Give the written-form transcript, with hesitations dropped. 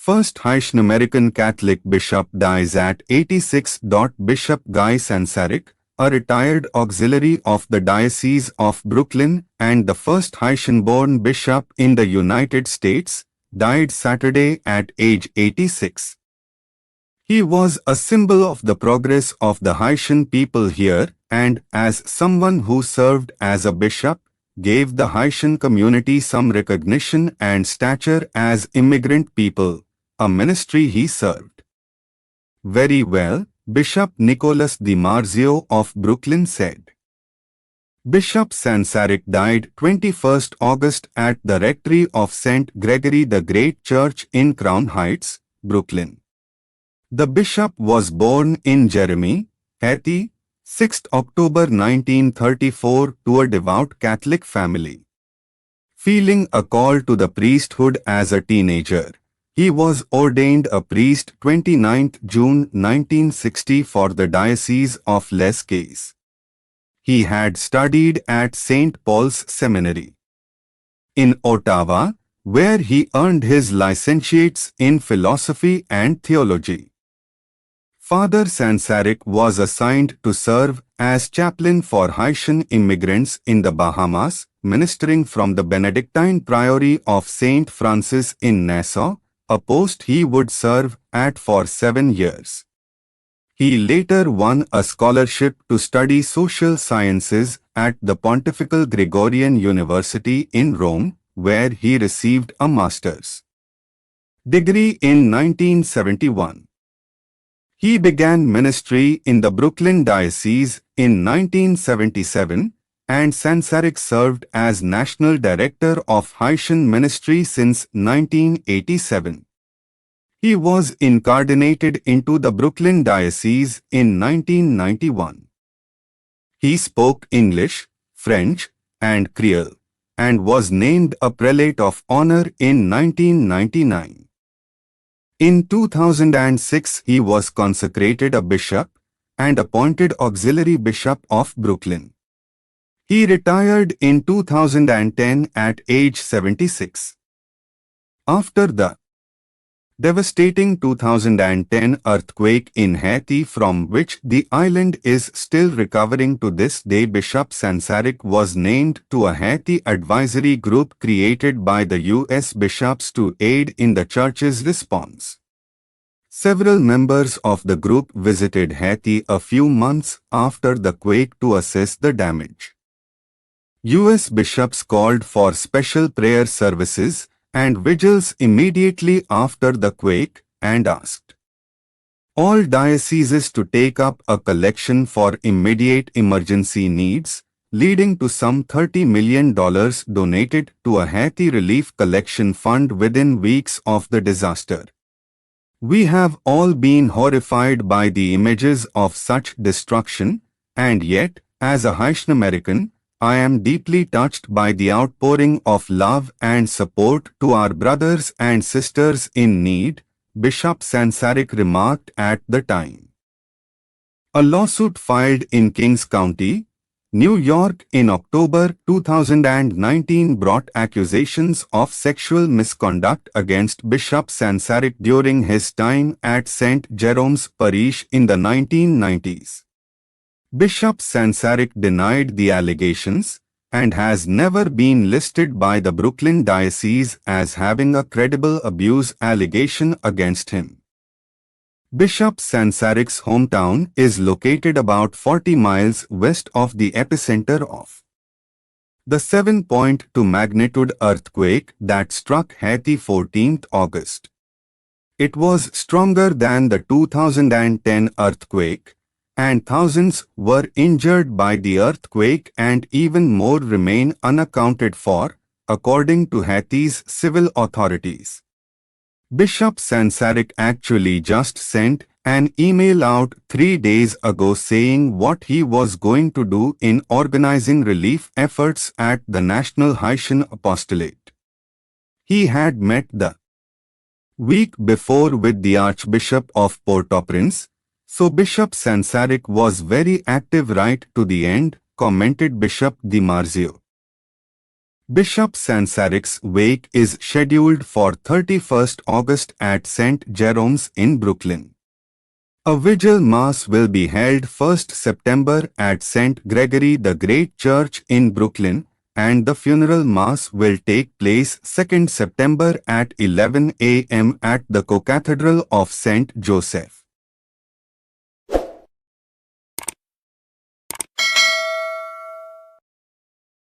First Haitian American Catholic bishop dies at 86. Bishop Guy Sansaricq, a retired auxiliary of the Diocese of Brooklyn and the first Haitian-born bishop in the United States, died Saturday at age 86. He was a symbol of the progress of the Haitian people here and, as someone who served as a bishop, gave the Haitian community some recognition and stature as immigrant people, a ministry he served very well, Bishop Nicolas DiMarzio of Brooklyn said. Bishop Sansaricq died 21 August at the rectory of St. Gregory the Great Church in Crown Heights, Brooklyn. The bishop was born in Jérémie, Haiti, 6 October 1934 to a devout Catholic family. Feeling a call to the priesthood as a teenager, he was ordained a priest 29 June 1960 for the Diocese of Les Cayes. He had studied at St. Paul's Seminary in Ottawa, where he earned his licentiates in philosophy and theology. Father Sansaricq was assigned to serve as chaplain for Haitian immigrants in the Bahamas, ministering from the Benedictine Priory of St. Francis in Nassau, a post he would serve at for 7 years. He later won a scholarship to study social sciences at the Pontifical Gregorian University in Rome, where he received a master's degree in 1971. He began ministry in the Brooklyn Diocese in 1977, and Sansaricq served as National Director of Haitian Ministry since 1987. He was incardinated into the Brooklyn Diocese in 1991. He spoke English, French, and Creole, and was named a Prelate of Honor in 1999. In 2006, he was consecrated a bishop and appointed auxiliary bishop of Brooklyn. He retired in 2010 at age 76. After the devastating 2010 earthquake in Haiti, from which the island is still recovering to this day, Bishop Sansaricq was named to a Haiti advisory group created by the U.S. bishops to aid in the church's response. Several members of the group visited Haiti a few months after the quake to assess the damage. U.S. bishops called for special prayer services and vigils immediately after the quake and asked all dioceses to take up a collection for immediate emergency needs, leading to some $30 million donated to a Haiti relief collection fund within weeks of the disaster. We have all been horrified by the images of such destruction, and yet, as a Haitian American, I am deeply touched by the outpouring of love and support to our brothers and sisters in need, Bishop Sansaricq remarked at the time. A lawsuit filed in Kings County, New York in October 2019 brought accusations of sexual misconduct against Bishop Sansaricq during his time at St. Jerome's Parish in the 1990s. Bishop Sansaricq denied the allegations and has never been listed by the Brooklyn Diocese as having a credible abuse allegation against him. Bishop Sansarick's hometown is located about 40 miles west of the epicenter of the 7.2 magnitude earthquake that struck Haiti 14 August. It was stronger than the 2010 earthquake, and thousands were injured by the earthquake and even more remain unaccounted for, according to Haiti's civil authorities. Bishop Sansaricq actually just sent an email out 3 days ago saying what he was going to do in organizing relief efforts at the National Haitian Apostolate. He had met the week before with the Archbishop of Port-au-Prince, so Bishop Sansaricq was very active right to the end, commented Bishop DiMarzio. Bishop Sansarick's wake is scheduled for 31st August at St. Jerome's in Brooklyn. A vigil mass will be held 1st September at St. Gregory the Great Church in Brooklyn, and the funeral mass will take place 2nd September at 11 a.m. at the Co-Cathedral of St. Joseph.